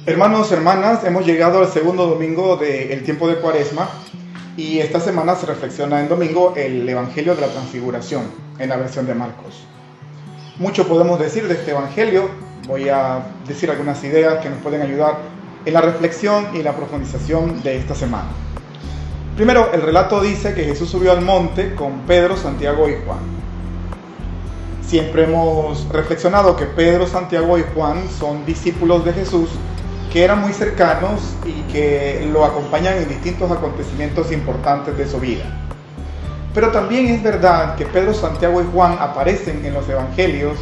Hermanos, hermanas, hemos llegado al segundo domingo del tiempo de Cuaresma y esta semana se reflexiona en domingo el Evangelio de la Transfiguración en la versión de Marcos. Mucho podemos decir de este Evangelio. Voy a decir algunas ideas que nos pueden ayudar en la reflexión y la profundización de esta semana. Primero, el relato dice que Jesús subió al monte con Pedro, Santiago y Juan. Siempre hemos reflexionado que Pedro, Santiago y Juan son discípulos de Jesús que eran muy cercanos y que lo acompañan en distintos acontecimientos importantes de su vida. Pero también es verdad que Pedro, Santiago y Juan aparecen en los evangelios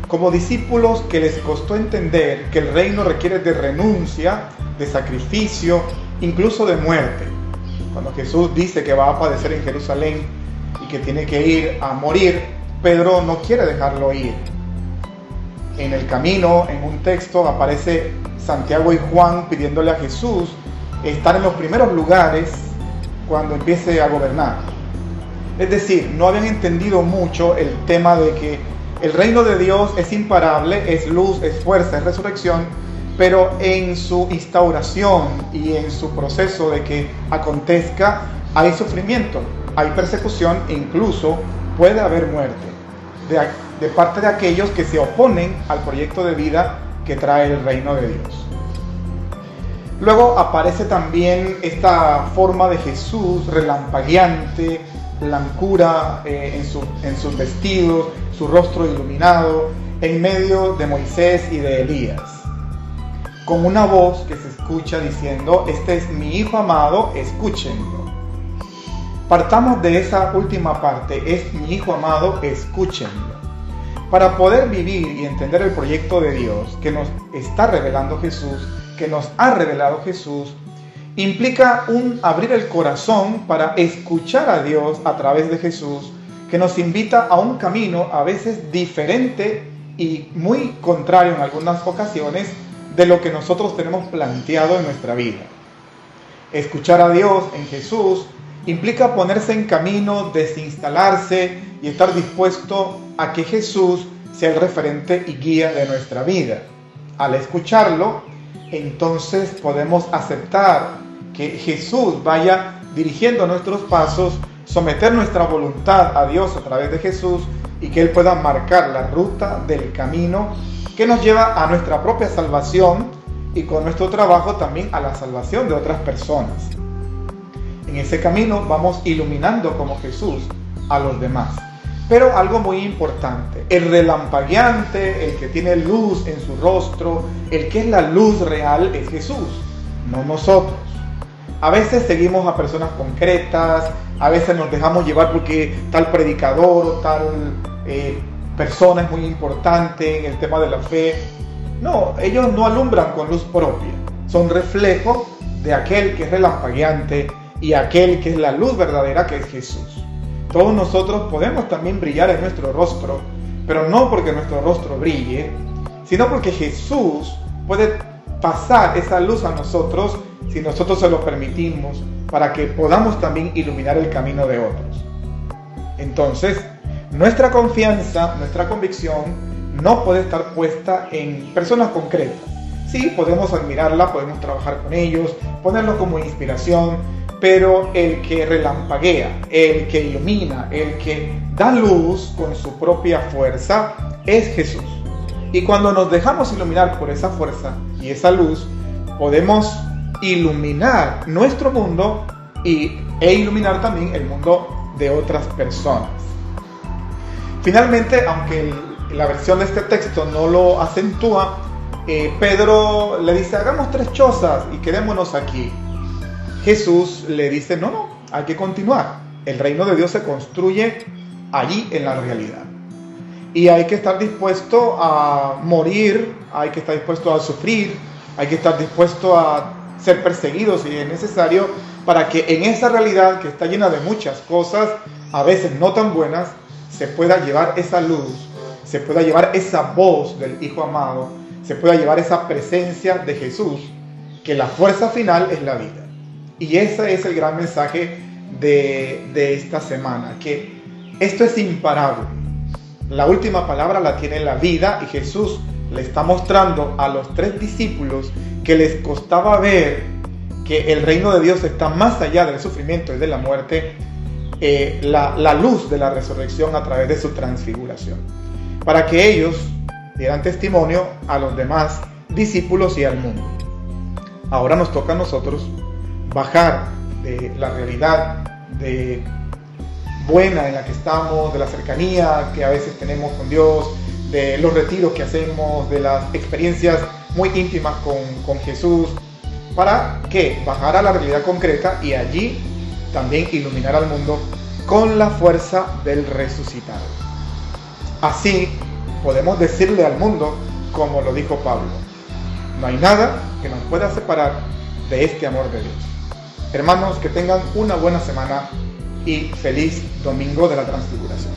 como discípulos que les costó entender que el reino requiere de renuncia, de sacrificio, incluso de muerte. Cuando Jesús dice que va a padecer en Jerusalén y que tiene que ir a morir, Pedro no quiere dejarlo ir. En el camino, en un texto, aparece Santiago y Juan pidiéndole a Jesús estar en los primeros lugares cuando empiece a gobernar. Es decir, no habían entendido mucho el tema de que el reino de Dios es imparable, es luz, es fuerza, es resurrección, pero en su instauración y en su proceso de que acontezca hay sufrimiento, hay persecución e incluso puede haber muerte de parte de aquellos que se oponen al proyecto de vida que trae el reino de Dios. Luego aparece también esta forma de Jesús relampagueante, blancura en sus vestidos, su rostro iluminado, en medio de Moisés y de Elías, con una voz que se escucha diciendo: "Este es mi Hijo amado, escúchenlo". Partamos de esa última parte: "Es mi Hijo amado, escúchenlo". Para poder vivir y entender el proyecto de Dios que nos está revelando Jesús, que nos ha revelado Jesús, implica un abrir el corazón para escuchar a Dios a través de Jesús, que nos invita a un camino a veces diferente y muy contrario en algunas ocasiones de lo que nosotros tenemos planteado en nuestra vida. Escuchar a Dios en Jesús implica ponerse en camino, desinstalarse y estar dispuesto a que Jesús sea el referente y guía de nuestra vida. Al escucharlo, entonces podemos aceptar que Jesús vaya dirigiendo nuestros pasos, someter nuestra voluntad a Dios a través de Jesús y que Él pueda marcar la ruta del camino que nos lleva a nuestra propia salvación y con nuestro trabajo también a la salvación de otras personas. En ese camino vamos iluminando como Jesús a los demás. Pero algo muy importante, el relampagueante, el que tiene luz en su rostro, el que es la luz real es Jesús, no nosotros. A veces seguimos a personas concretas, a veces nos dejamos llevar porque tal predicador o tal persona es muy importante en el tema de la fe. No, ellos no alumbran con luz propia, son reflejo de aquel que es relampagueante y aquel que es la luz verdadera, que es Jesús. Todos nosotros podemos también brillar en nuestro rostro, pero no porque nuestro rostro brille, sino porque Jesús puede pasar esa luz a nosotros si nosotros se lo permitimos, para que podamos también iluminar el camino de otros. Entonces, nuestra confianza, nuestra convicción no puede estar puesta en personas concretas. Sí, podemos admirarla, podemos trabajar con ellos, ponerlo como inspiración, pero el que relampaguea, el que ilumina, el que da luz con su propia fuerza es Jesús. Y cuando nos dejamos iluminar por esa fuerza y esa luz, podemos iluminar nuestro mundo e iluminar también el mundo de otras personas. Finalmente, aunque la versión de este texto no lo acentúa, Pedro le dice: "Hagamos 3 chozas y quedémonos aquí". Jesús le dice: no, hay que continuar. El reino de Dios se construye allí en la realidad. Y hay que estar dispuesto a morir, hay que estar dispuesto a sufrir, hay que estar dispuesto a ser perseguido si es necesario, para que en esa realidad que está llena de muchas cosas, a veces no tan buenas, se pueda llevar esa luz, se pueda llevar esa voz del Hijo amado, se pueda llevar esa presencia de Jesús, que la fuerza final es la vida. Y ese es el gran mensaje de esta semana, que esto es imparable. La última palabra la tiene la vida y Jesús le está mostrando a los 3 discípulos que les costaba ver que el reino de Dios está más allá del sufrimiento y de la muerte, la luz de la resurrección a través de su transfiguración, para que ellos dieran testimonio a los demás discípulos y al mundo. Ahora nos toca a nosotros bajar de la realidad buena en la que estamos, de la cercanía que a veces tenemos con Dios, de los retiros que hacemos, de las experiencias muy íntimas con Jesús, para que bajar a la realidad concreta y allí también iluminar al mundo con la fuerza del resucitado. Así podemos decirle al mundo, como lo dijo Pablo: no hay nada que nos pueda separar de este amor de Dios. Hermanos, que tengan una buena semana y feliz Domingo de la Transfiguración.